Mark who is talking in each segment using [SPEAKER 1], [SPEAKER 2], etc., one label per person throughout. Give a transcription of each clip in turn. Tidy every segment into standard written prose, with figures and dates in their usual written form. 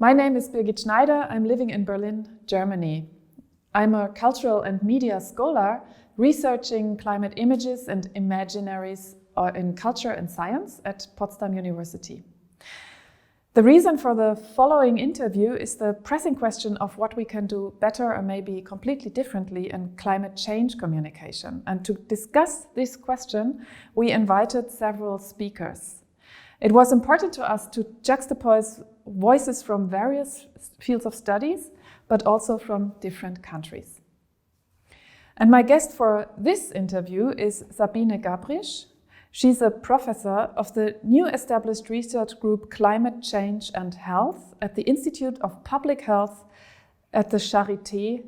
[SPEAKER 1] My name is Birgit Schneider. I'm living in Berlin, Germany. I'm a cultural and media scholar researching climate images and imaginaries in culture and science at Potsdam University. The reason for the following interview is the pressing question of what we can do better or maybe completely differently in climate change communication. And to discuss this question, we invited several speakers. It was important to us to juxtapose voices from various fields of studies, but also from different countries. And my guest for this interview is Sabine Gabrysch. She's a professor of the new established research group Climate Change and Health at the Institute of Public Health at the Charité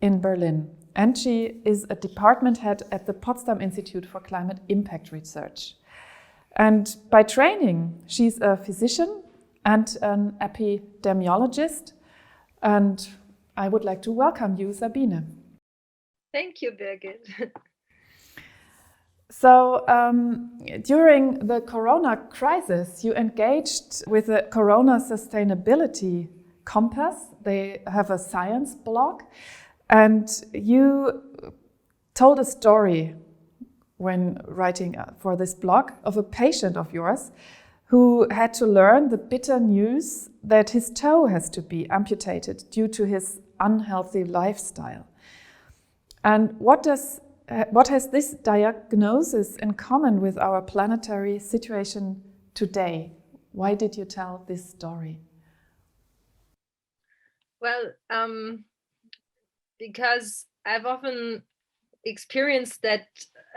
[SPEAKER 1] in Berlin. And she is a department head at the Potsdam Institute for Climate Impact Research. And by training, she's a physician and an epidemiologist. And I would like to welcome you, Sabine.
[SPEAKER 2] Thank you, Birgit.
[SPEAKER 1] So during the Corona crisis, you engaged with the Corona Sustainability Compass. They have a science blog, and you told a story when writing for this blog of a patient of yours who had to learn the bitter news that his toe has to be amputated due to his unhealthy lifestyle. And what has this diagnosis in common with our planetary situation today? Why did you tell this story?
[SPEAKER 2] Well, because I've often experienced that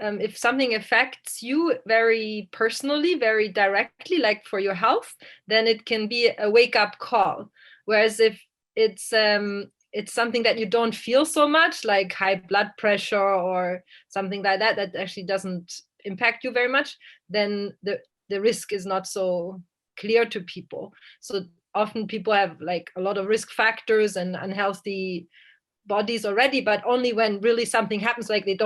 [SPEAKER 2] if something affects you very personally, very directly, like for your health, then it can be a wake-up call. Whereas if it's something that you don't feel so much, like high blood pressure or something like that, that actually doesn't impact you very much, then the risk is not so clear to people. So often people have like a lot of risk factors and unhealthy bodies already, but only when really something happens, like they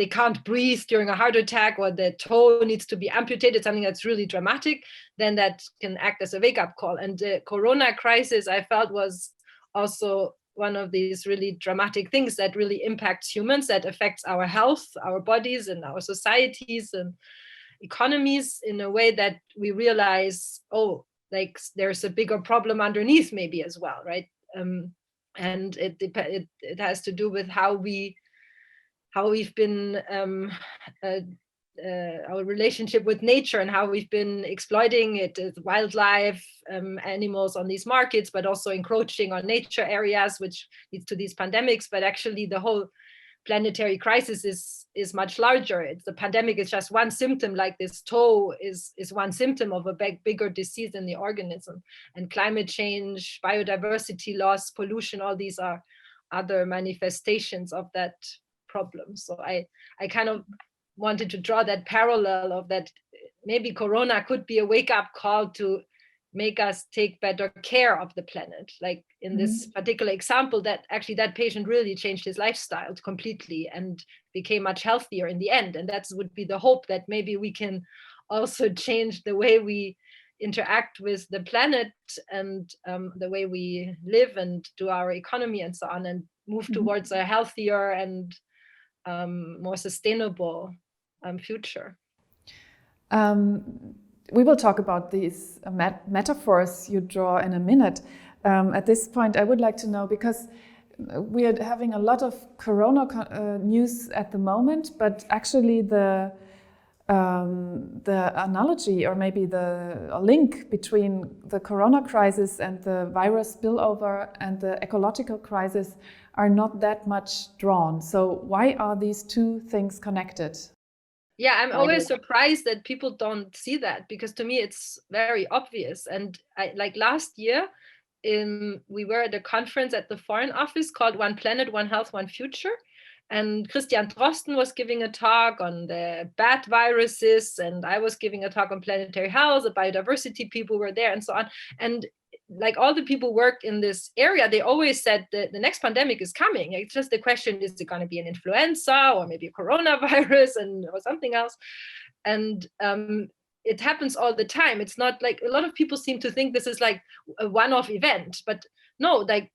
[SPEAKER 2] can't breathe during a heart attack, or the toe needs to be amputated, something that's really dramatic, then that can act as a wake-up call. And the Corona crisis, I felt, was also one of these really dramatic things that really impacts humans, that affects our health, our bodies, and our societies and economies in a way that we realize, oh, like there's a bigger problem underneath maybe as well, right? And it has to do with how we've been our relationship with nature and how we've been exploiting it, wildlife, animals on these markets, but also encroaching on nature areas, which leads to these pandemics. But actually the whole planetary crisis is much larger. The pandemic is just one symptom, like this toe is one symptom of a bigger disease in the organism. And climate change, biodiversity loss, pollution, all these are other manifestations of that problem. So I kind of wanted to draw that parallel of that maybe Corona could be a wake-up call to make us take better care of the planet. Like in this particular example, that actually that patient really changed his lifestyle completely and became much healthier in the end. And that would be the hope, that maybe we can also change the way we interact with the planet and the way we live and do our economy and so on, and move towards a healthier and more sustainable future.
[SPEAKER 1] We will talk about these metaphors you draw in a minute. At this point, I would like to know, because we are having a lot of Corona news at the moment, but actually the analogy, or maybe the link between the Corona crisis and the virus spillover and the ecological crisis are not that much drawn. So why are these two things connected?
[SPEAKER 2] Yeah, I'm always surprised that people don't see that, because to me it's very obvious. And like last year, we were at a conference at the Foreign Office called One Planet, One Health, One Future. And Christian Drosten was giving a talk on the bat viruses, and I was giving a talk on planetary health. The biodiversity people were there and so on. And like all the people worked in this area, they always said that the next pandemic is coming. It's just the question, is it going to be an influenza or maybe a coronavirus or something else? And it happens all the time. It's not like, a lot of people seem to think this is like a one-off event, but no, like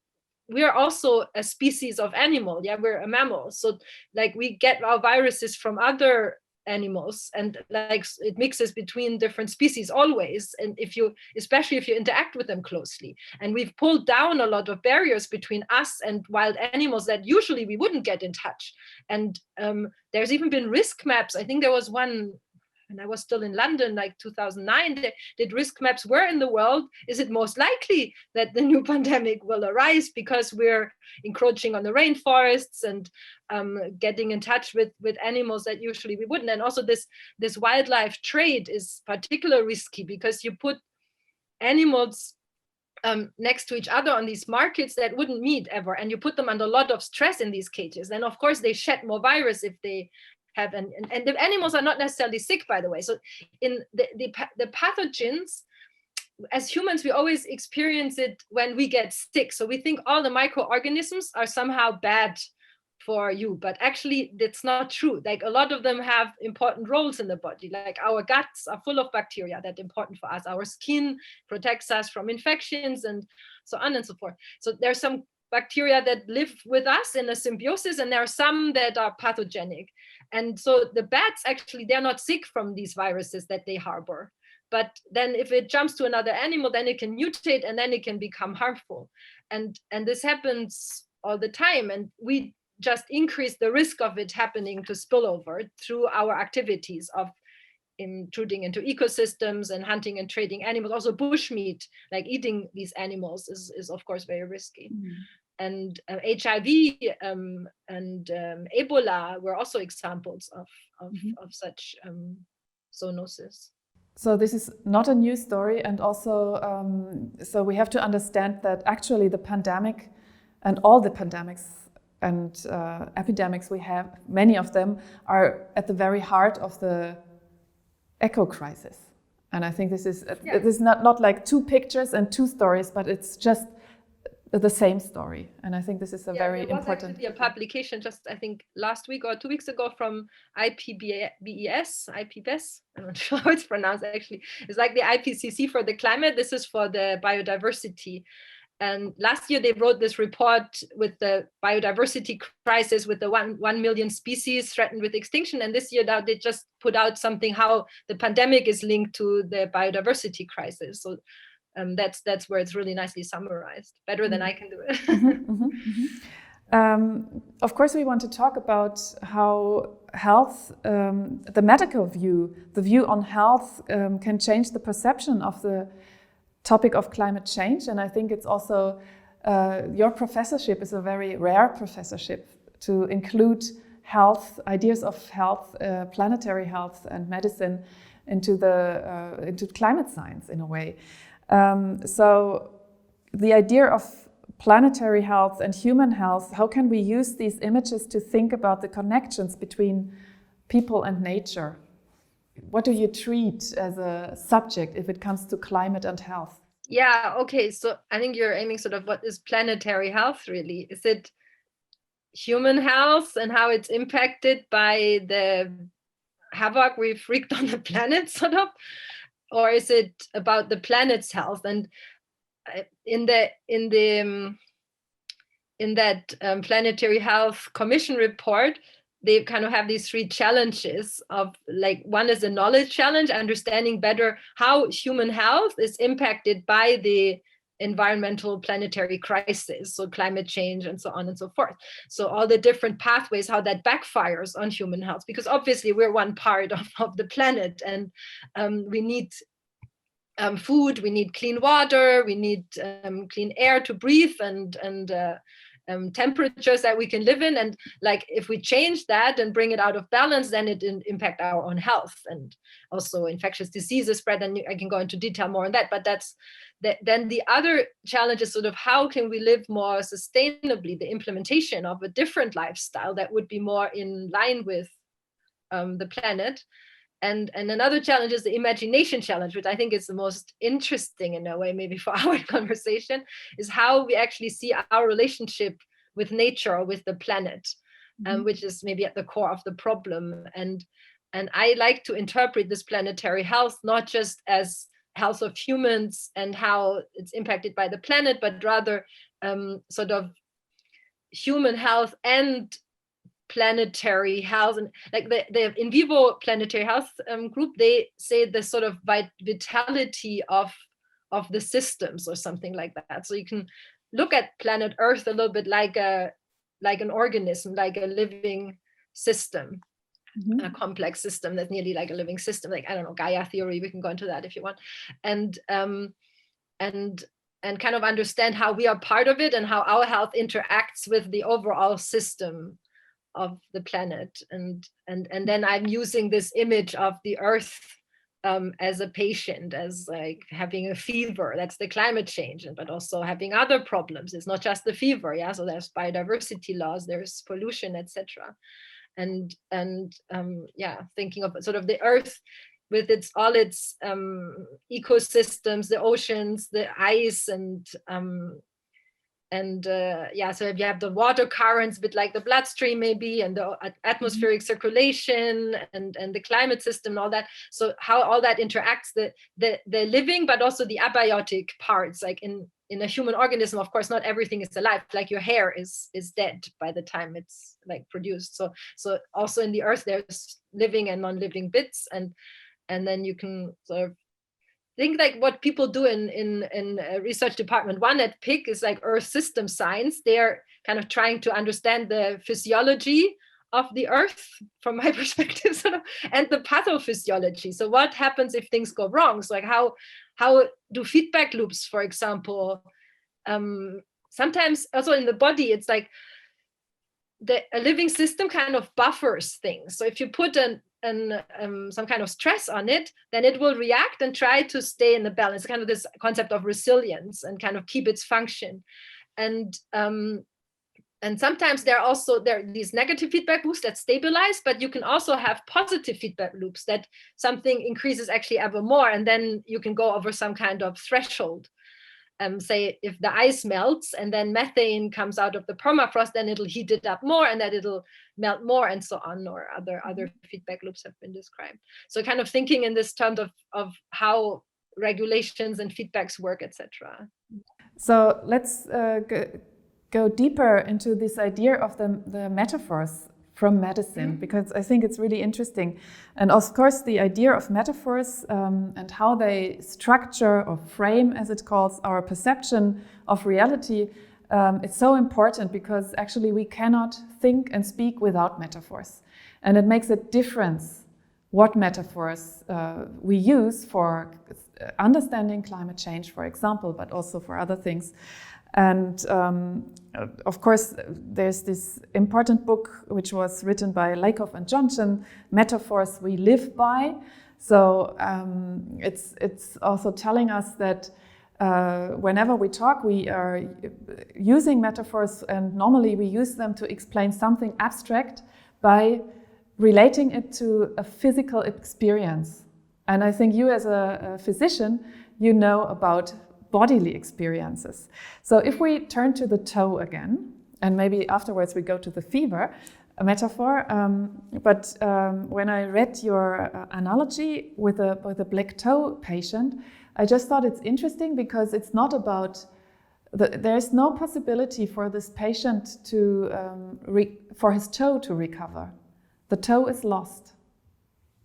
[SPEAKER 2] we are also a species of animal. Yeah, we're a mammal. So like we get our viruses from other animals, and like it mixes between different species always. And especially if you interact with them closely, and we've pulled down a lot of barriers between us and wild animals that usually we wouldn't get in touch. And there's even been risk maps. I think there was one, and I was still in London, like 2009, they did risk maps. Where in the world is it most likely that the new pandemic will arise, because we're encroaching on the rainforests and getting in touch with animals that usually we wouldn't. And also this wildlife trade is particularly risky, because you put animals next to each other on these markets that wouldn't meet ever, and you put them under a lot of stress in these cages. And of course they shed more virus if they have, and the animals are not necessarily sick, by the way. So in the pathogens, as humans, we always experience it when we get sick. So we think all the microorganisms are somehow bad for you, but actually that's not true. Like a lot of them have important roles in the body. Like our guts are full of bacteria that are important for us. Our skin protects us from infections and so on and so forth. So there's some bacteria that live with us in a symbiosis, and there are some that are pathogenic. And so the bats, actually, they're not sick from these viruses that they harbor. But then if it jumps to another animal, then it can mutate, and then it can become harmful. And this happens all the time. And we just increase the risk of it happening to spillover through our activities of intruding into ecosystems and hunting and trading animals. Also bushmeat, like eating these animals, is of course very risky. And HIV and Ebola were also examples of such zoonosis.
[SPEAKER 1] So this is not a new story, and also so we have to understand that actually the pandemic and all the pandemics and epidemics we have, many of them are at the very heart of the eco crisis. And I think this is it is not like two pictures and two stories, but it's just the same story. And I think this is a very important.
[SPEAKER 2] There was actually a publication just, I think, last week or 2 weeks ago from IPBES, I'm not sure how it's pronounced actually. It's like the IPCC for the climate. This is for the biodiversity. And last year they wrote this report with the biodiversity crisis, with the 1 million species threatened with extinction. And this year now they just put out something how the pandemic is linked to the biodiversity crisis. So that's where it's really nicely summarized, better than I can do it.
[SPEAKER 1] Of course, we want to talk about how health, the medical view, the view on health can change the perception of the topic of climate change. And I think it's also, your professorship is a very rare professorship to include health, ideas of health, planetary health and medicine into climate science in a way. So the idea of planetary health and human health, how can we use these images to think about the connections between people and nature? What do you treat as a subject if it comes to climate and health?
[SPEAKER 2] Yeah, okay, so I think you're aiming sort of what is planetary health really? Is it human health and how it's impacted by the havoc we've wreaked on the planet sort of? Or is it about the planet's health? And in that Planetary Health Commission report, they kind of have these 3 challenges of, like, one is a knowledge challenge, understanding better how human health is impacted by the environmental planetary crisis, so climate change and so on and so forth. So all the different pathways, how that backfires on human health, because obviously we're one part of the planet, and we need food, we need clean water, we need clean air to breathe, and temperatures that we can live in. And like if we change that and bring it out of balance, then it impact our own health, and also infectious diseases spread. And I can go into detail more on that, but then the other challenge is sort of how can we live more sustainably, the implementation of a different lifestyle that would be more in line with the planet. And another challenge is the imagination challenge, which I think is the most interesting in a way, maybe for our conversation, is how we actually see our relationship with nature or with the planet, which is maybe at the core of the problem. And And I like to interpret this planetary health not just as health of humans and how it's impacted by the planet, but rather sort of human health and planetary health. And like the in vivo planetary health group, they say the sort of vitality of the systems or something like that. So you can look at planet Earth a little bit like an organism, like a living system. A complex system that's nearly like a living system, like, I don't know, Gaia theory, we can go into that if you want, and kind of understand how we are part of it and how our health interacts with the overall system of the planet. And then I'm using this image of the Earth as a patient, as like having a fever. That's the climate change, but also having other problems. It's not just the fever, yeah. So there's biodiversity loss, there's pollution, etc. And thinking of sort of the Earth with all its ecosystems, the oceans, the ice, so if you have the water currents, a bit like the bloodstream maybe, and the atmospheric circulation and the climate system and all that. So how all that interacts, the living, but also the abiotic parts, like in a human organism, of course, not everything is alive. Like your hair is dead by the time it's like produced. So also in the Earth, there's living and non-living bits, and then you can sort of think like what people do in a research department one at PIC is like Earth system science. They're kind of trying to understand the physiology of the Earth from my perspective, sort of, and the pathophysiology. So what happens if things go wrong? So like how do feedback loops, for example, sometimes also in the body, it's like a living system kind of buffers things. So if you put some kind of stress on it, then it will react and try to stay in the balance. Kind of this concept of resilience and kind of keep its function. And sometimes there are these negative feedback loops that stabilize, but you can also have positive feedback loops that something increases actually ever more, and then you can go over some kind of threshold. Say if the ice melts and then methane comes out of the permafrost, then it'll heat it up more and that it'll melt more, and so on, or other feedback loops have been described. So kind of thinking in this terms of how regulations and feedbacks work, etc.
[SPEAKER 1] So let's go deeper into this idea of the metaphors from medicine, because I think it's really interesting. And of course, the idea of metaphors and how they structure or frame, as it calls, our perception of reality, it's so important, because actually we cannot think and speak without metaphors. And it makes a difference what metaphors we use for understanding climate change, for example, but also for other things. And of course, there's this important book which was written by Lakoff and Johnson, Metaphors We Live By. So it's also telling us that whenever we talk, we are using metaphors, and normally we use them to explain something abstract by relating it to a physical experience. And I think you as a physician, you know about bodily experiences. So if we turn to the toe again, and maybe afterwards we go to the fever, a metaphor, but when I read your analogy with a black toe patient, I just thought it's interesting, because it's not about, there's no possibility for this patient to, for his toe to recover. The toe is lost.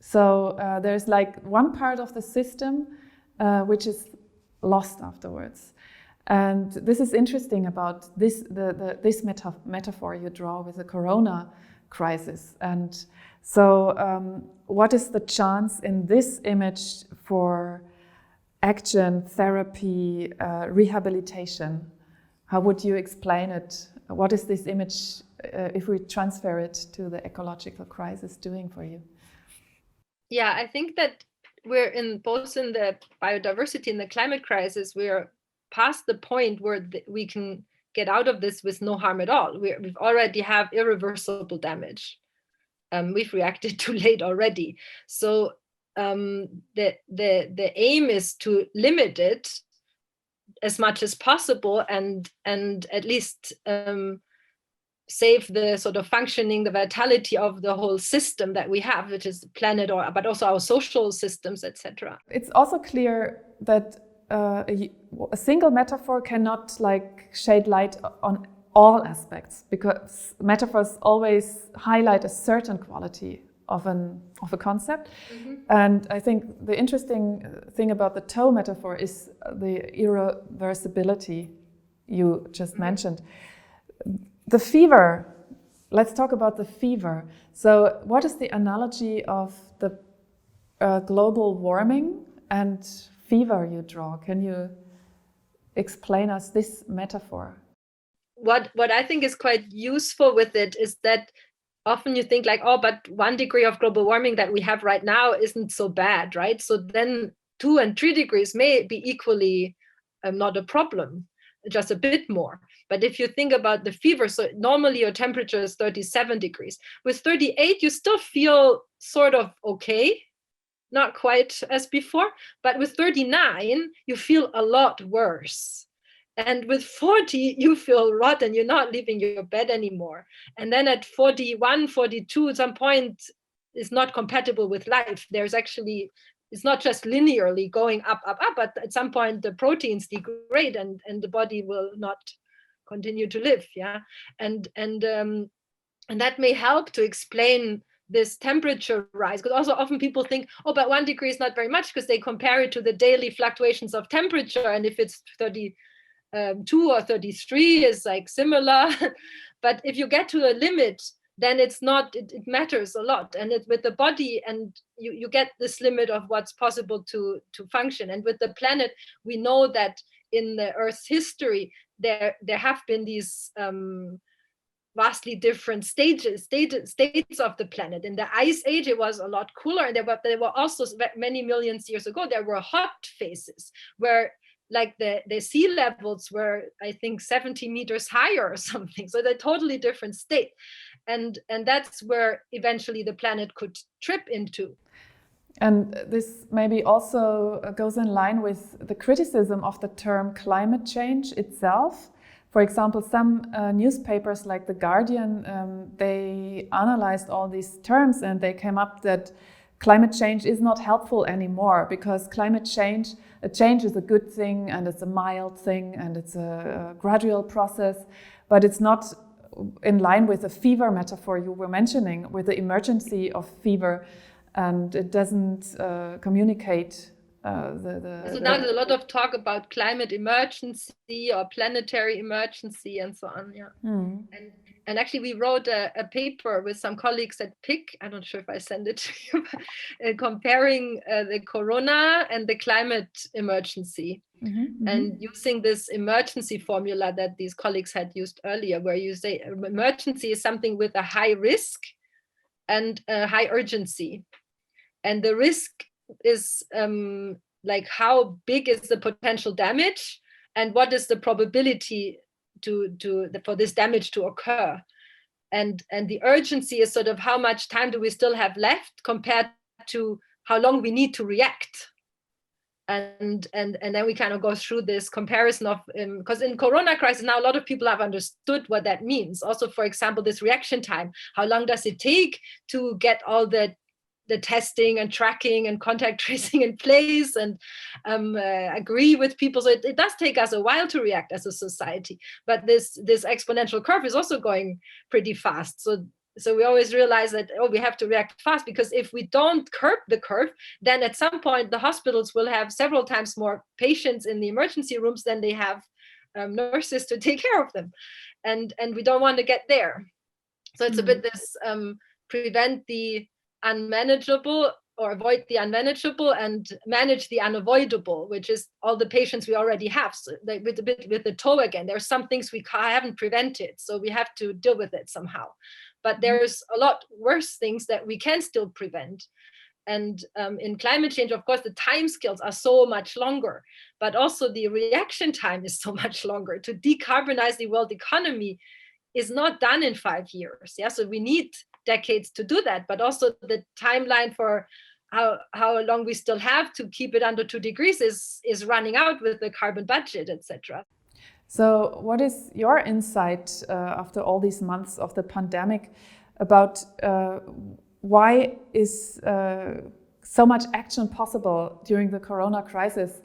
[SPEAKER 1] So there's like one part of the system which is lost afterwards. And this is interesting about this metaphor you draw with the corona crisis. And so what is the chance in this image for action, therapy, rehabilitation? How would you explain it? What is this image, if we transfer it to the ecological crisis, doing for you?
[SPEAKER 2] Yeah, I think that we're both in the biodiversity and the climate crisis, we're past the point where we can get out of this with no harm at all. We've already have irreversible damage. We've reacted too late already. So the aim is to limit it as much as possible, and at least save the sort of functioning, the vitality of the whole system that we have, which is the planet, but also our social systems, etc.
[SPEAKER 1] It's also clear that a single metaphor cannot shed light on all aspects, because metaphors always highlight a certain quality of a concept. Mm-hmm. And I think the interesting thing about the toe metaphor is the irreversibility you just mm-hmm. mentioned. The fever, let's talk about the fever. So what is the analogy of the global warming and fever you draw? Can you explain us this metaphor?
[SPEAKER 2] What I think is quite useful with it is that often you think like, oh, but 1 degree of global warming that we have right now isn't so bad, right? So then 2 and 3 degrees may be equally not a problem, just a bit more. But if you think about the fever, so normally your temperature is 37 degrees. With 38, you still feel sort of okay, not quite as before. But with 39, you feel a lot worse. And with 40, you feel rotten. You're not leaving your bed anymore. And then at 41, 42, at some point, is not compatible with life. There's actually, it's not just linearly going up, but at some point the proteins degrade and the body will not continue to live. Yeah, and that may help to explain this temperature rise, because also often people think, oh, but 1 degree is not very much, because they compare it to the daily fluctuations of temperature, and if it's 32 or 33 is like similar. But if you get to a limit, then it's not, it matters a lot. And with the body, and you get this limit of what's possible to function. And with the planet, we know that in the Earth's history, there have been these vastly different states of the planet. In the ice age, it was a lot cooler, and there were also many millions years ago, there were hot phases where like the sea levels were, I think, 70 meters higher or something. So they're totally different state. And that's where eventually the planet could trip into.
[SPEAKER 1] And this maybe also goes in line with the criticism of the term climate change itself. For example, some newspapers like The Guardian, they analyzed all these terms and they came up that climate change is not helpful anymore, because climate change is a good thing and it's a mild thing and it's a gradual process, but it's not in line with the fever metaphor you were mentioning, with the emergency of fever, and it doesn't communicate
[SPEAKER 2] So now there's a lot of talk about climate emergency or planetary emergency and so on. Yeah. Mm. And actually we wrote a paper with some colleagues at PIC, I'm not sure if I send it to you, comparing the corona and the climate emergency. Mm-hmm. And using this emergency formula that these colleagues had used earlier, where you say emergency is something with a high risk and a high urgency. And the risk is like how big is the potential damage and what is the probability for this damage to occur. And the urgency is sort of how much time do we still have left compared to how long we need to react. And then we kind of go through this comparison of, because in Corona crisis now a lot of people have understood what that means. Also, for example, this reaction time, how long does it take to get all the testing and tracking and contact tracing in place and agree with people. So it does take us a while to react as a society, but this exponential curve is also going pretty fast. So we always realize that, we have to react fast, because if we don't curb the curve, then at some point the hospitals will have several times more patients in the emergency rooms than they have nurses to take care of them. And we don't want to get there. So it's a bit this prevent the unmanageable or avoid the unmanageable and manage the unavoidable, which is all the patients we already have. So with the toe again, there's some things we haven't prevented, so we have to deal with it somehow. But there's a lot worse things that we can still prevent. And in climate change, of course, the time scales are so much longer, but also the reaction time is so much longer. To decarbonize the world economy is not done in 5 years. Yeah, so we need decades to do that, but also the timeline for how long we still have to keep it under 2 degrees is running out with the carbon budget, etc.
[SPEAKER 1] So what is your insight after all these months of the pandemic about why is so much action possible during the Corona crisis,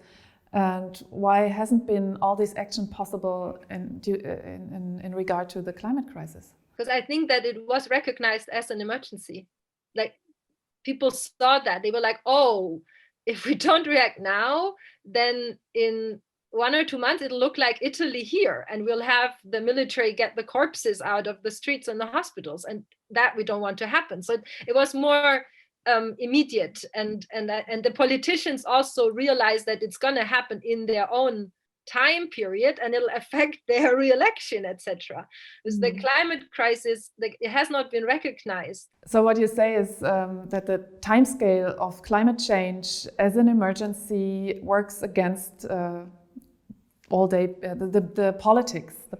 [SPEAKER 1] and why hasn't been all this action possible in regard to the climate crisis?
[SPEAKER 2] Because I think that it was recognized as an emergency. Like, people saw that. They were like, oh, if we don't react now, then in 1 or 2 months, it'll look like Italy here, and we'll have the military get the corpses out of the streets and the hospitals, and that we don't want to happen. So it was more immediate, and the politicians also realized that it's going to happen in their own time period, and it'll affect their re-election, etc. Because the climate crisis, it has not been recognized.
[SPEAKER 1] So what you say is that the timescale of climate change as an emergency works against all day the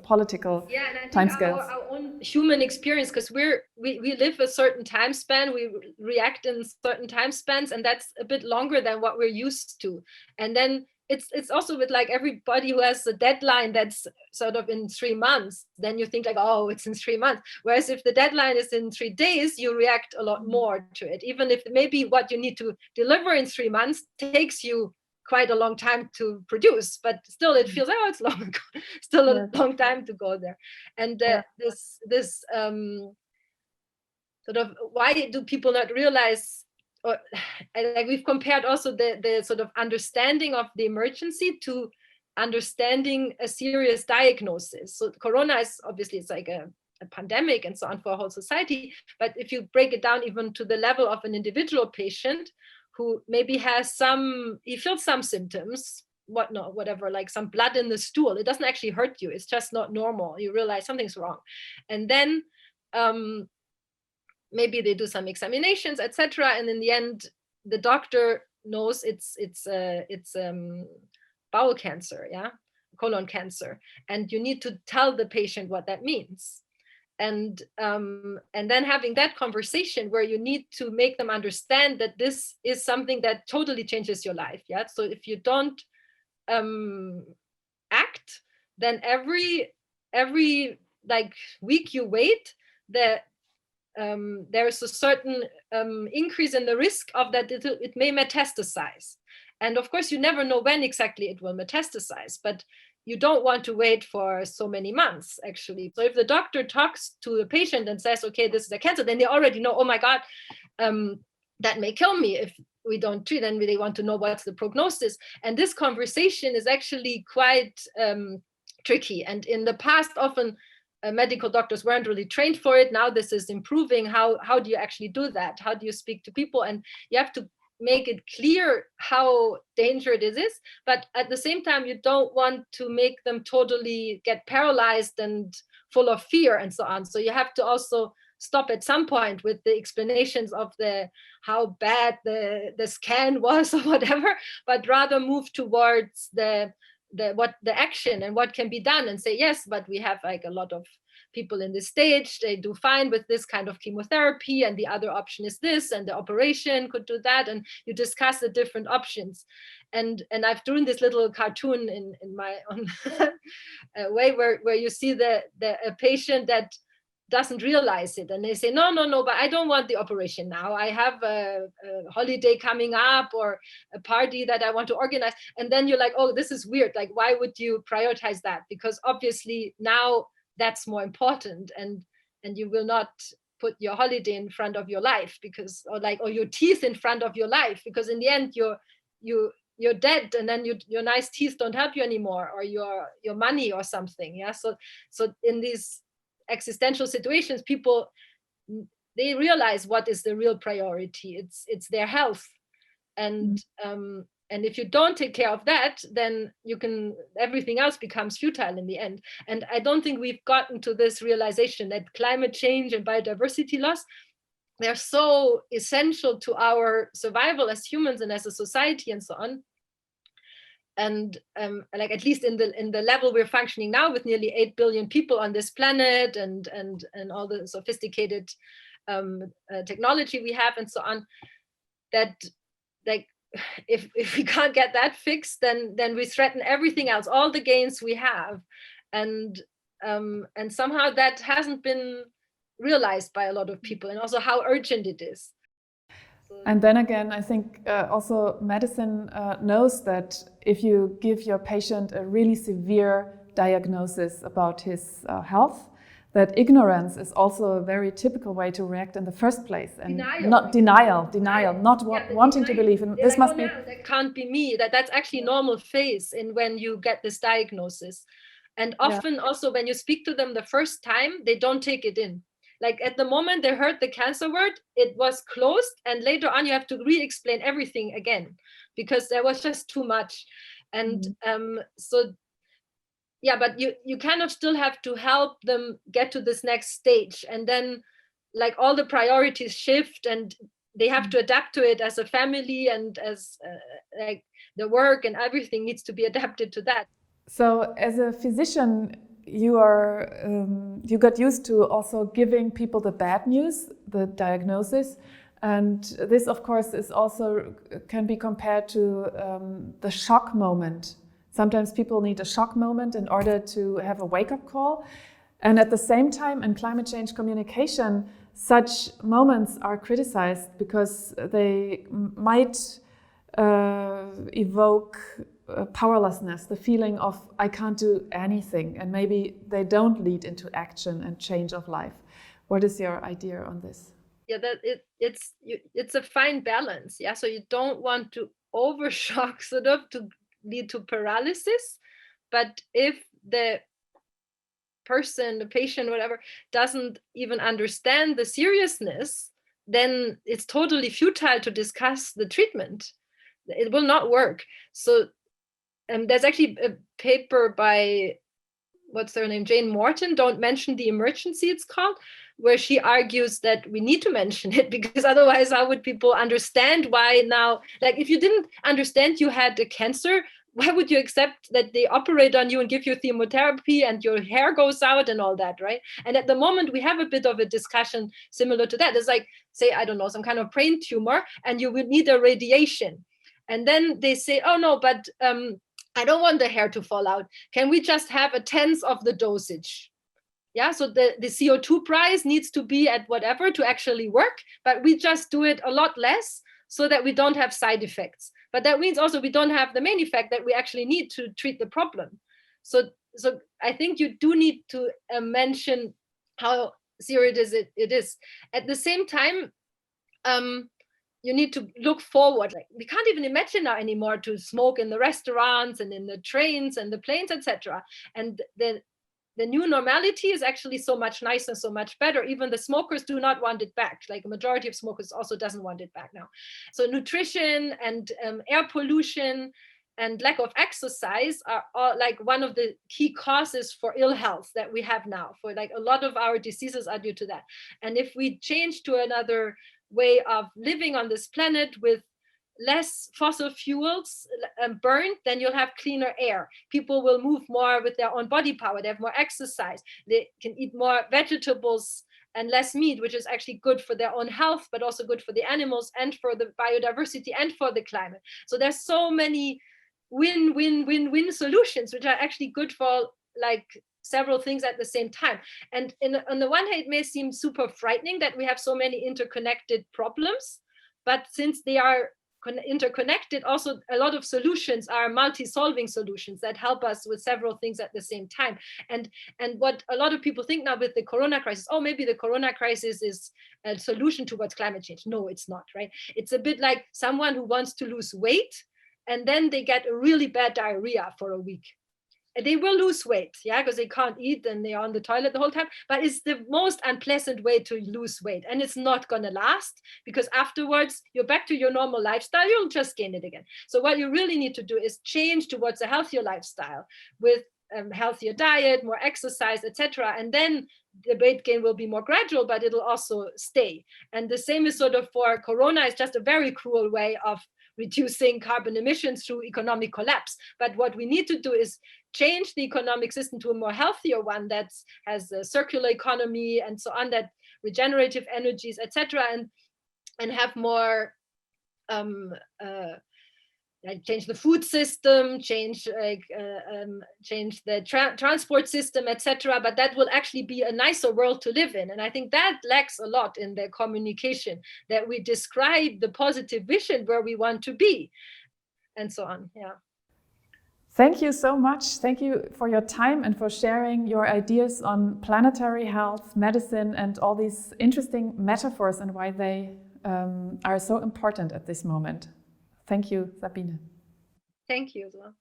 [SPEAKER 1] political
[SPEAKER 2] yeah, and I think
[SPEAKER 1] timescales.
[SPEAKER 2] Our own human experience, because we live a certain time span, we react in certain time spans, and that's a bit longer than what we're used to. And then it's also with like everybody who has a deadline that's sort of in 3 months, then you think like, oh, it's in 3 months. Whereas if the deadline is in 3 days, you react a lot more to it, even if maybe what you need to deliver in 3 months takes you quite a long time to produce, but still it feels, oh, it's long, still a long time to go there. And this sort of, why do people not realize, or like we've compared also the sort of understanding of the emergency to understanding a serious diagnosis. So Corona is obviously, it's like a pandemic and so on for a whole society, but if you break it down even to the level of an individual patient who maybe has he feels some symptoms, whatever, like some blood in the stool, it doesn't actually hurt you, it's just not normal, you realize something's wrong, and then maybe they do some examinations, etc., and in the end the doctor knows it's bowel cancer, colon cancer, and you need to tell the patient what that means. And then having that conversation where you need to make them understand that this is something that totally changes your life. So if you don't act, then every like week you wait, there's a certain increase in the risk of that it may metastasize. And of course, you never know when exactly it will metastasize, but you don't want to wait for so many months, actually. So if the doctor talks to the patient and says, okay, this is a cancer, then they already know, oh my God, that may kill me if we don't treat, and they want to know what's the prognosis. And this conversation is actually quite tricky. And in the past, often medical doctors weren't really trained for it. Now this is improving. How do you actually do that? How do you speak to people? And you have to make it clear how dangerous it is, but at the same time you don't want to make them totally get paralyzed and full of fear and so on. So you have to also stop at some point with the explanations of how bad the scan was or whatever, but rather move towards the action and what can be done, and say, yes, but we have like a lot of people in this stage, they do fine with this kind of chemotherapy, and the other option is this, and the operation could do that, and you discuss the different options. And I've drawn this little cartoon in my own way where you see a patient that doesn't realize it, and they say, no, but I don't want the operation now, I have a holiday coming up or a party that I want to organize. And then you're like, oh, this is weird, like why would you prioritize that? Because obviously now that's more important, and you will not put your holiday in front of your life, because or your teeth in front of your life, because in the end you're dead, and then your nice teeth don't help you anymore, or your money or something. So in these existential situations, people, they realize what is the real priority. It's their health, and if you don't take care of that, then everything else becomes futile in the end. And I don't think we've gotten to this realization that climate change and biodiversity loss, they're so essential to our survival as humans and as a society and so on. And like at least in the level we're functioning now, with nearly 8 billion people on this planet, and all the sophisticated technology we have and so on, that like if we can't get that fixed, then we threaten everything else, all the gains we have. and somehow that hasn't been realized by a lot of people, and also how urgent it is.
[SPEAKER 1] And then again, I think also medicine knows that if you give your patient a really severe diagnosis about his health, that ignorance is also a very typical way to react in the first place, and denial, not wanting to believe. And this must be.
[SPEAKER 2] That can't be me. That's actually normal phase in when you get this diagnosis, and often also when you speak to them the first time, they don't take it in. Like at the moment they heard the cancer word, it was closed, and later on you have to re-explain everything again because there was just too much. And so yeah, but you kind of still have to help them get to this next stage, and then like all the priorities shift, and they have to adapt to it as a family, and as like the work and everything needs to be adapted to that.
[SPEAKER 1] So as a physician, you are you got used to also giving people the bad news, the diagnosis, and this of course is also can be compared to the shock moment. Sometimes people need a shock moment in order to have a wake-up call, and at the same time in climate change communication, such moments are criticized because they might evoke powerlessness, the feeling of I can't do anything, and maybe they don't lead into action and change of life. What is your idea on this?
[SPEAKER 2] Yeah, that it's a fine balance. Yeah, so you don't want to overshock sort of to lead to paralysis, but if the person, the patient, whatever, doesn't even understand the seriousness, then it's totally futile to discuss the treatment. It will not work. So there's actually a paper by, what's her name, Jane Morton, Don't Mention the Emergency, it's called, where she argues that we need to mention it, because otherwise how would people understand why now, like if you didn't understand you had a cancer, why would you accept that they operate on you and give you chemotherapy and your hair goes out and all that, right? And at the moment we have a bit of a discussion similar to that. It's like, say, I don't know, some kind of brain tumor and you would need a radiation. And then they say, oh no, but I don't want the hair to fall out. Can we just have a tenth of the dosage? Yeah, so the CO2 price needs to be at whatever to actually work, but we just do it a lot less so that we don't have side effects. But that means also we don't have the main effect that we actually need to treat the problem. So I think you do need to mention how serious it is. At the same time, you need to look forward. Like we can't even imagine now anymore to smoke in the restaurants and in the trains and the planes, etc. And the new normality is actually so much nicer, so much better. Even the smokers do not want it back. Like a majority of smokers also doesn't want it back now. So nutrition and air pollution and lack of exercise are all like one of the key causes for ill health that we have now. For like a lot of our diseases are due to that. And if we change to another way of living on this planet with less fossil fuels burned, then you'll have cleaner air. People will move more with their own body power. They have more exercise. They can eat more vegetables and less meat, which is actually good for their own health, but also good for the animals and for the biodiversity and for the climate. So there's so many win-win-win-win solutions, which are actually good for like several things at the same time. And on the one hand, it may seem super frightening that we have so many interconnected problems, but since they are interconnected, also a lot of solutions are multi-solving solutions that help us with several things at the same time. And what a lot of people think now with the corona crisis, oh, maybe the corona crisis is a solution towards climate change. No, it's not, right? It's a bit like someone who wants to lose weight and then they get a really bad diarrhea for a week. They will lose weight, yeah, because they can't eat and they're on the toilet the whole time. But it's the most unpleasant way to lose weight. And it's not going to last, because afterwards you're back to your normal lifestyle, you'll just gain it again. So what you really need to do is change towards a healthier lifestyle with healthier diet, more exercise, etc. And then the weight gain will be more gradual, but it'll also stay. And the same is sort of for corona. It's just a very cruel way of reducing carbon emissions through economic collapse. But what we need to do is change the economic system to a more healthier one that has a circular economy and so on, that regenerative energies, etc., and have more change the food system, change the transport system, etc. But that will actually be a nicer world to live in. And I think that lacks a lot in their communication, that we describe the positive vision where we want to be, and so on. Yeah.
[SPEAKER 1] Thank you so much. Thank you for your time and for sharing your ideas on planetary health, medicine, and all these interesting metaphors and why they are so important at this moment. Thank you, Sabine.
[SPEAKER 2] Thank you as well.